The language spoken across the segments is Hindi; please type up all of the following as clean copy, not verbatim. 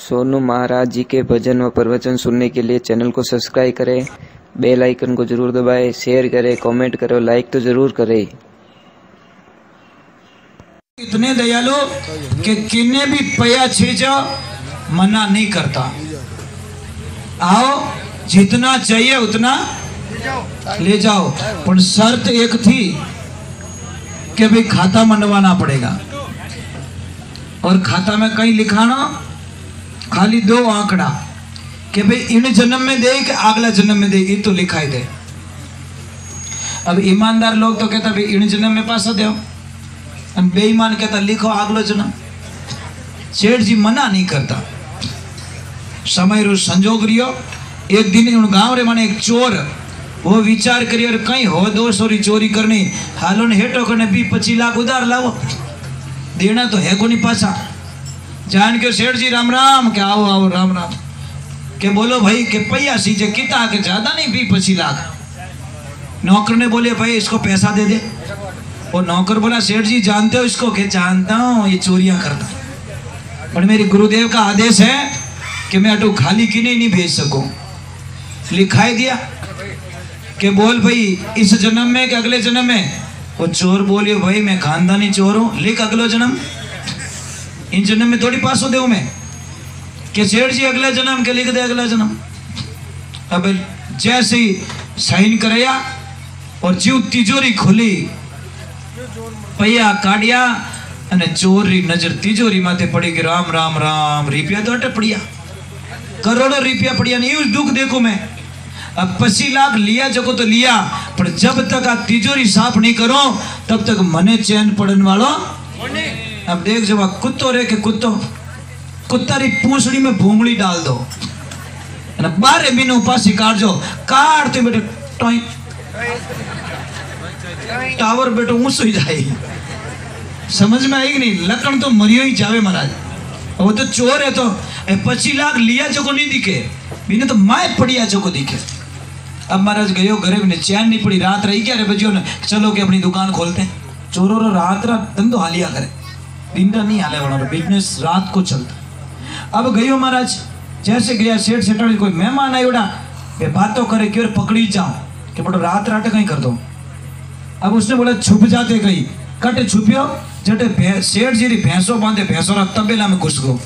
सोनू महाराज जी के भजन व प्रवचन सुनने के लिए चैनल को सब्सक्राइब करें, बेल आइकन को जरूर दबाएं, शेयर करें, कमेंट करें, लाइक तो जरूर करें। इतने दयालु कि किन्ने भी पया छीजो मना नहीं करता। आओ जितना चाहिए उतना ले जाओ, पर शर्त एक थी कि भाई खाता मंडवाना पड़ेगा। और खाता में कहीं लिखाना खाली 2 आंकड़ा कि भाई इन जन्म में दे कि अगला जन्म में दे, ये तो लिखाई दे। अब ईमानदार लोग तो कहता भाई इन जन्म में पासा दो, बेईमान कहता लिखो अगलो जन्म। सेठ जी मना नहीं करता। समय रो संजोग रियो। एक दिन उन गांव रे माने एक चोर वो विचार करियो और कहीं हो 200 री चोरी करनी, हालो ने हेटो करने 25 लाख उधार लावो, देना तो है को नहीं पासा। जान के सेठ जी राम राम के आओ आओ राम राम के बोलो भाई के पैया सीजे किता के ज्यादा नहीं 25 लाख। नौकर ने बोले भाई इसको पैसा दे दे। और नौकर बोला सेठ जी जानते हो इसको? के जानता हूँ, ये चोरियां करता, पर मेरे गुरुदेव का आदेश है कि मैं अटू खाली की नहीं भेज सकूं। लिखाई दिया कि बोल भाई इस जन्म में कि अगले जन्म में? वो चोर बोलियो भाई मैं खानदानी चोर हूं, लिख अगलो जन्म। इन जन्म में थोड़ी पासो दे मैं कि सेठ जी अगला जन्म के लिख दे अगला जन्म। अब जैसे ही साइन कराया और जीव तिजोरी खोली, पैया काढ़िया અને ચોરી નજર તિજોરી માથે પડી કે રામ રામ રામ રૂપિયા તો અટે પડ્યા, કરોડો રૂપિયા પડ્યા ને એવું दुख देखो मैं। अब 25 लाख लिया जको तो लिया, पर जब तक आ तिजोरी साफ नहीं करो तब तक मने चैन पड़न वालो। अब देख जब कुत्तो रे के कुत्तो कुत्ता री पूंछड़ी में भूंगड़ी डाल दो, 12 महीनों पासी काट जो काटते बेटे टॉय टावर बेटो ऊंचो ही जाए। समझ में आई कि नहीं? लकड़ तो मरियो ही जावे महाराज। वो तो चोर है तो 25 लाख लिया जो को नहीं दिखे, बिने तो माए पड़िया जो को दिखे। अब महाराज गयो घरे में चैन नहीं पड़ी, रात रही क्या रे बजियो ने चलो के अपनी दुकान खोलते हैं। चोरों रो रात धंधो हालिया करे, दिन नहीं हाले वाला बिजनेस रात को चलता। अब गयो महाराज जैसे गया सेठ सेठ कोई मेहमान आई उड़ा बातों करे क्यों पकड़ी जाओ कि बड़ो रात रात कहीं कर दो। अब उसने बोला छुप जाते कहीं, कटे छुपियो जटे सेठ जी भैंसों बांधे, भैंसों तबेला में घुस गो।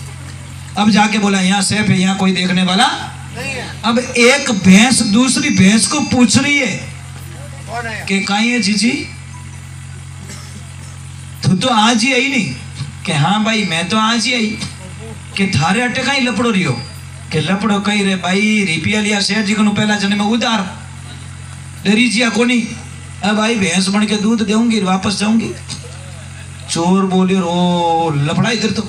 अब जाके बोला यहाँ सेफ है, यहाँ कोई देखने वाला नहीं है। अब एक भैंस दूसरी भैंस को पूछ रही है कि कहीं है जीजी, तू तो आज ही आई नहीं? कि हाँ भाई मैं तो आज ही आई। कि थारे अटे कहीं लपड़ो रियो? कि लपड़ो कहीं रे भाई रुपया लिया सेठ जी को पहला जन्म में उधार, डरी जिया कोनी। अब भाई भैंस बन के दूध देऊंगी वापस जाऊंगी। चोर बोली ओ लफड़ा इधर तो।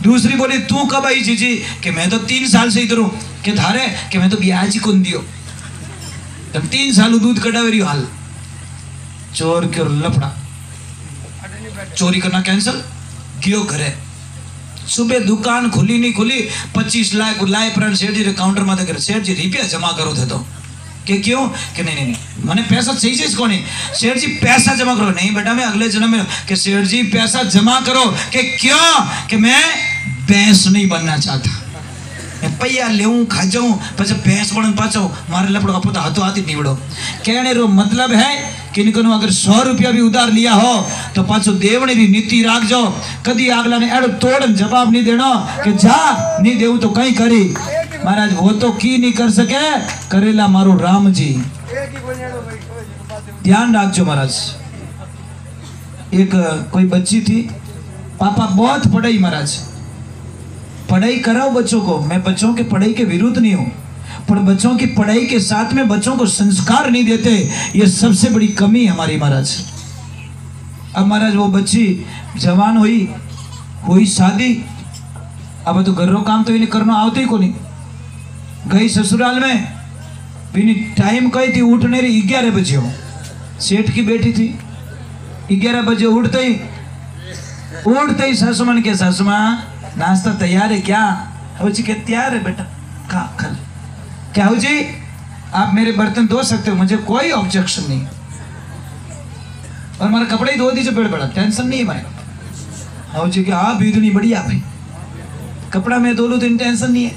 दूसरी बोली तू कब आई जीजी? कि मैं तो 3 साल से इधर हूं। कि थारे? कि मैं तो ब्याज ही कौन दियो, तब 3 साल दूध कटावे रही हाल। चोर के लफड़ा, चोरी करना कैंसल, गियो घरे। सुबह दुकान खुली नहीं खुली, 25 लाख लाए प्राण सेठ जी काउंटर में कर सेठ जी रुपया जमा करो थे तो कि क्यों? कि नहीं नहीं मैंने पैसा सही से इसको नहीं। सेठ जी पैसा जमा करो। नहीं बेटा मैं अगले जन्म में। कि सेठ जी पैसा जमा करो। कि क्यों? कि मैं भैंस नहीं बनना चाहता, मैं पैया लेऊं खा जाऊं पछ भैंस बन पाचो मारे लपड़ो अपो तो हाथों हाथ ही निवड़ो। कहने रो मतलब है कि इनको अगर 100 रुपया भी उधार लिया हो तो पाछो देवने की नीति राख जो, कदी अगला ने एड़ो तोड़न जवाब नहीं देना कि जा नहीं देऊ तो कहीं करी। महाराज वो तो की नहीं कर सके, करेला मारो राम जी। ध्यान रखो महाराज। एक कोई बच्ची थी, पापा बहुत पढ़ाई महाराज, पढ़ाई कराओ बच्चों को। मैं बच्चों के पढ़ाई के विरुद्ध नहीं हूं, पर बच्चों की पढ़ाई के साथ में बच्चों को संस्कार नहीं देते, ये सबसे बड़ी कमी है हमारी महाराज। अब महाराज वो बच्ची जवान हुई शादी, अब तो घर काम तो इन्हें करना आवते ही को नहीं। गई ससुराल में, बिनी टाइम कही थी उठने री 11 बजे हो। सेठ की बेटी थी, 11 बजे उठते ही सासुमन के सासुमा नाश्ता तैयार है क्या? हो जी के तैयार है बेटा, खा खा। क्या हो जी आप मेरे बर्तन धो सकते हो, मुझे कोई ऑब्जेक्शन नहीं, और हमारे कपड़े ही धो दीजिए, बड़ा टेंशन नहीं है भाई। हो जी के हाँ बीदनी बढ़िया भाई। कपड़ा मैं धो लूँ तो इन्हें टेंशन नहीं है,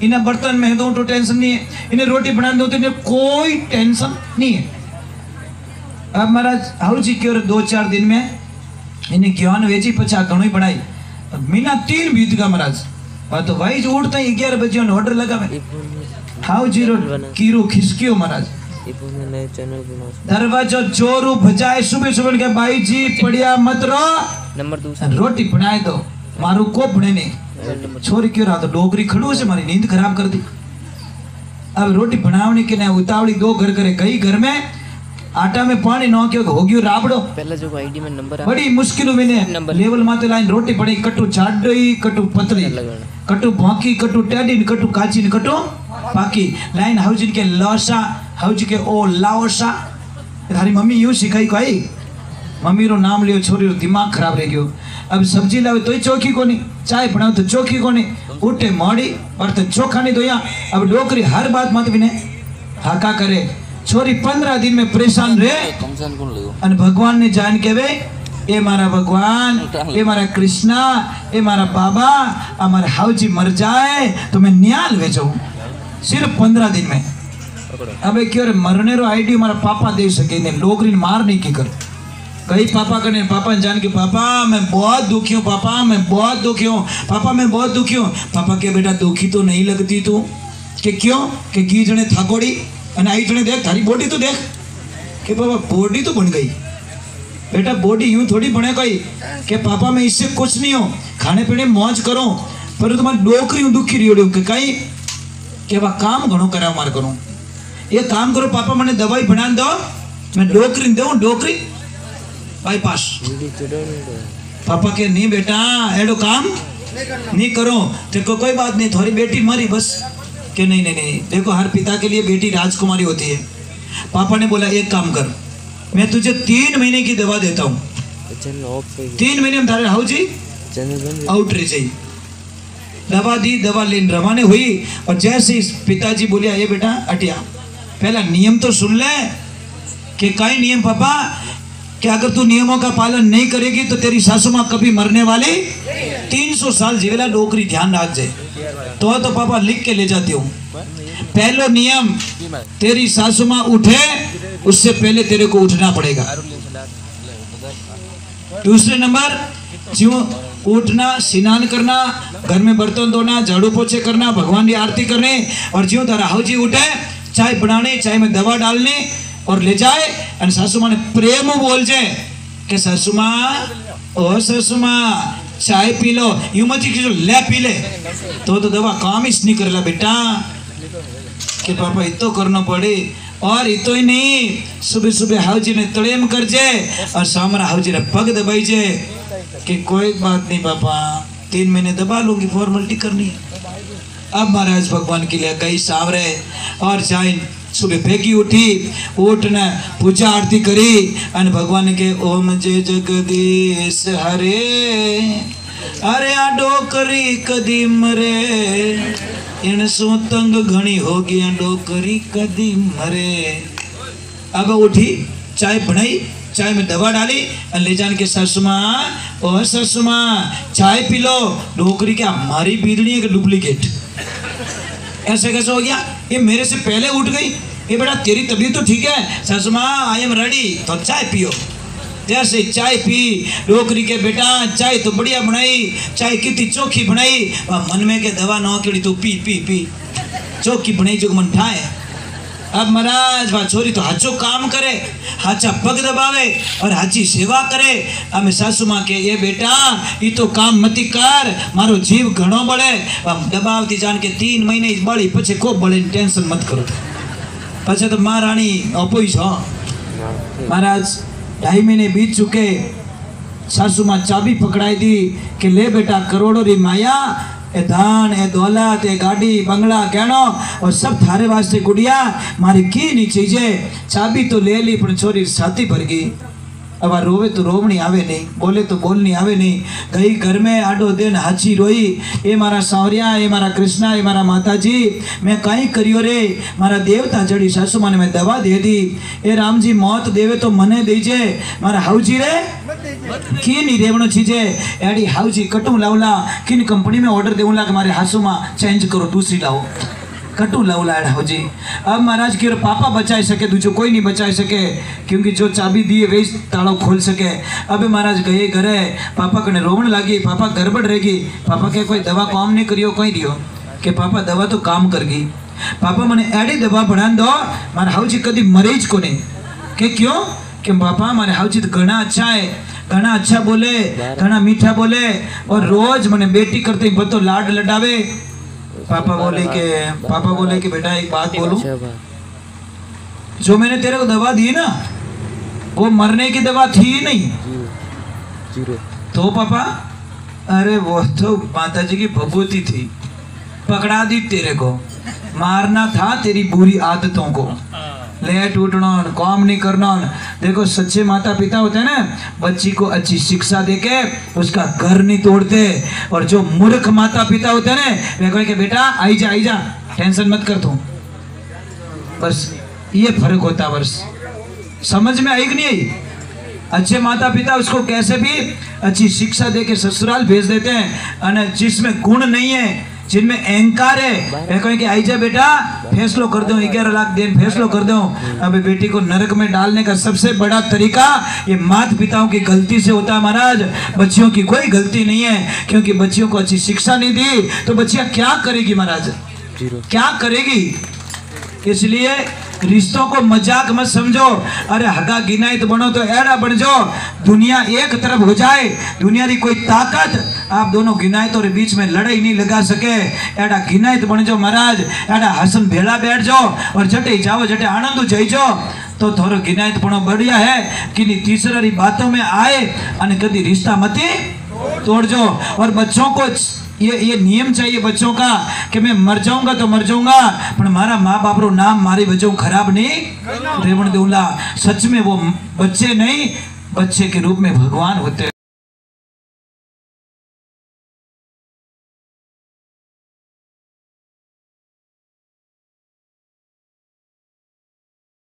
इन्हें बर्तन में दो तो टेंशन नहीं है, इन्हें रोटी बना दो तो इन्हें कोई टेंशन नहीं है। अब महाराज हाउ जी क्यों 2-4 दिन में इन्हें ज्ञान वेची पचा घणो बनाई, महीना 3 बीत गया महाराज। तो भाई जो उठता है 11 बजे ऑर्डर लगा मैं हाउ जी कीरो खिसकियो महाराज दरवाजा जोरू बजाए सुबह सुबह के भाई जी पढ़िया मत रो रोटी बनाए दो मारू को बने नहीं छोरी क्यों रहा तो डोगरी खड़ू से मारी नींद खराब कर दी। अब रोटी बनावने के ना उतावली 2 घर करे गई, घर में आटा में पानी न क्यों हो गयो राबड़ो पहले जो आईडी में नंबर बड़ी मुश्किल मैंने लेवल माते लाइन रोटी पड़ी कटू चाडई कटू पतली कटू बाकी कटू टेडी कटू काची कटू बाकी लाइन हाउजिन के लौसा हाउज के ओ लाओसा। थारी मम्मी यूं सिखाई कोई मम्मी रो नाम लियो छोरी रो दिमाग खराब रह गयो। अब सब्जी लावे तो चौकी कोनी, चाय बनाओ तो चौकी कोनी, उठे मोड़ी और तो चोखा नहीं दोया। अब डोकरी हर बात मत बिने हाका करे। छोरी 15 दिन में परेशान रहे और भगवान ने जान के वे ये मारा भगवान ये मारा कृष्णा ये मारा बाबा हमारे हाउजी मर जाए तो मैं न्याल भेजूं सिर्फ 15 दिन में। अब क्यों मरने रो आईडी हमारा पापा दे सके ने डोकरी मार नहीं की कर कई पापा करने पापा जान के पापा मैं बहुत दुखी हूँ, पापा मैं बहुत दुखी हूँ, पापा मैं बहुत दुखी हूँ। पापा के बेटा दुखी तो नहीं लगती तू कि क्यों कि की जने थाकोड़ी और आई जने देख थारी बॉडी तो देख कि पापा बॉडी तो बन गई बेटा बॉडी यूं थोड़ी बने कोई कि पापा मैं इससे कुछ नहीं हूँ खाने पीने मौज करो पर तुम्हारी डोकरी दुखी रही हो कहीं कि वह काम घणो करा मार करूँ ये काम करो पापा मैंने दवाई बना दो मैं डोकरी दूँ डोकरी बाईपास। पापा के नहीं बेटा एडो काम नहीं करो देखो कोई बात नहीं थोड़ी बेटी मरी बस कि नहीं नहीं नहीं देखो हर पिता के लिए बेटी राजकुमारी होती है। पापा ने बोला एक काम कर मैं तुझे 3 महीने की दवा देता हूँ 3 महीने में थारे हाउ जी आउट रह जाइए। दवा दी दवा लेन रवाने हुई और जैसे पिताजी बोलिया ये बेटा अटिया पहला नियम तो सुन ले कि कई नियम पापा कि अगर तू नियमों का पालन नहीं करेगी तो तेरी सासू माँ कभी मरने वाली 300 साल जीवेला डोकरी ध्यान रख जाए तो पापा लिख के ले जाती हूँ। पहला नियम तेरी सासू माँ उठे उससे पहले तेरे को उठना पड़ेगा। दूसरे नंबर जो उठना स्नान करना घर में बर्तन धोना झाड़ू पोछे करना भगवान की आरती करने और ज्यों तारा हाउजी उठे चाय बनाने चाय में दवा डालने और ले जाए और सासू माँ ने प्रेम बोल जाए कि सासू माँ ओ सासू माँ चाय पी लो यूं मत कि ले पी ले तो दवा काम ही नहीं करेला बेटा कि पापा इतो करना पड़े और इतो ही नहीं सुबह सुबह हाउजी ने तड़ेम कर जाए और सामरा हाउजी ने पग दबाई जाए कि कोई बात नहीं पापा 3 महीने दबा लूंगी फॉर्मेलिटी करनी है। अब महाराज भगवान के लिए कई सावरे और जाइन सुबह भेगी उठी उठने पूजा आरती करी और भगवान के ओम जय जगदीश हरे अरे आ डोकरी कदी मरे इन सो तंग घनी हो गया डोकरी कदी मरे। अब उठी चाय बनाई चाय में दवा डाली और ले जाने के सासू माँ और सासू माँ चाय पी लो डोकरी क्या हमारी बीदड़ी है कि डुप्लीकेट ऐसे कैसे हो गया ये मेरे से पहले उठ गई ये बेटा तेरी तबीयत तो ठीक है सासू माँ आई एम रेडी तो चाय पियो। जैसे चाय पी डोकरी के बेटा चाय तो बढ़िया बनाई चाय कितनी चोखी बनाई मन में के दवा न केड़ी तो पी पी पी चोखी बनाई जो मन ठाए। अब महाराज वह छोरी तो हाचो काम करे हाचा पग दबावे और हाची सेवा करे। अब सासू माँ के ये बेटा ये तो काम मती कर मारो जीव घणो बड़े दबावती जान के 3 महीने बड़ी पछे को बड़े टेंशन मत करो पछे तो महारानी अपोई छो। महाराज 2.5 महीने बीत चुके सासू माँ चाबी पकड़ाई दी कि ले बेटा करोड़ों री माया ए धान ए दौलत ए गाड़ी बंगला गहनो और सब थारे वास्ते गुड़िया मारी की नहीं चीजे चाबी तो ले ली पर छोरी छाती भर गई अब आ रोवे तो रोवनी आवे नहीं, बोले तो बोलनी आवे नहीं। गई घर में आडो दिन हाची रोई, ए मारा सावरिया, ए मारा कृष्णा, ए मारा माता जी, मैं कहीं करियो रे, मारा देवता जड़ी सासू माने मैं दवा दे दी। ए राम जी मौत देवे तो मने दीजे, मारा हाउजी रे की नहीं रेवणो चीजे एडी हाउजी कटू लावला, किन कंपनी में ऑर्डर देऊला कि मारे हासू मा चेंज करो, दूसरी लाओ, कटू लावला एड हाउजी। अब महाराज की पापा बचाई सके, दूसरो कोई नहीं बचाई सके, क्योंकि जो चाबी दी है वही ताड़ो खोल सके। अब महाराज गए घरे, पापा कने रोवण लगी, पापा गड़बड़ रहेगी। पापा के कोई दवा काम नहीं करियो, कोई दियो कि पापा दवा तो काम कर गई। पापा मैंने एडी दवा बढ़ा दो, मारे हाउजी कभी मरीज को नहीं। के क्यों? कि पापा मारे हाउजी तो घना अच्छा है, घना अच्छा बोले, घना मीठा बोले, और रोज मैंने बेटी करते ही बतो लाड लडावे। पापा बोले कि बेटा एक बात बोलूं, जो मैंने तेरे को दवा दी ना वो मरने की दवा थी ही नहीं। तो पापा, अरे वो तो माता जी की भभूति थी, पकड़ा दी तेरे को, मारना था तेरी बुरी आदतों को, लेट उठना, काम नहीं करना। देखो सच्चे माता पिता होते हैं ना, बच्ची को अच्छी शिक्षा देके उसका घर नहीं तोड़ते, और जो मूर्ख माता पिता होते हैं ना, वे कहें कि बेटा आई जा, टेंशन मत कर तू। बस ये फर्क होता, बस समझ में आई कि नहीं आई? अच्छे माता पिता उसको कैसे भी अच्छी शिक्षा देके ससुराल भेज देते हैं, और जिसमें गुण नहीं है, जिनमें अहंकार है, वे कहें कि आई जा बेटा, फैसलो कर दो, 11 लाख देन फैसलो कर दो। अब बेटी को नरक में डालने का सबसे बड़ा तरीका ये माता पिताओं की गलती से होता है महाराज। बच्चियों की कोई गलती नहीं है, क्योंकि बच्चियों को अच्छी शिक्षा नहीं दी तो बच्चियां क्या करेगी महाराज, क्या करेगी? इसलिए रिश्तों को मजाक मत समझो। अरे हगा गिनाइत बनो तो एड़ा बन जाओ, दुनिया एक तरफ हो जाए, दुनिया की कोई ताकत आप दोनों गिनायतों के बीच में लड़ाई नहीं लगा सके। एड़ा गिनाइत बन जाओ महाराज, एड़ा हसन भेड़ा बैठ जाओ और जटे जाओ, जटे आनंद जाई जाओ, तो थोड़ा गिनाइत पणो बढ़िया है कि तीसरी बातों में आए और कभी रिश्ता मत तोड़ जाओ। और बच्चों को ये नियम चाहिए बच्चों का कि मैं मर जाऊंगा तो मर जाऊंगा, पर मारा माँ बाप रो नाम मारी वजह खराब नहीं रेवण दूंगा। सच में वो बच्चे नहीं, बच्चे के रूप में भगवान होते हैं।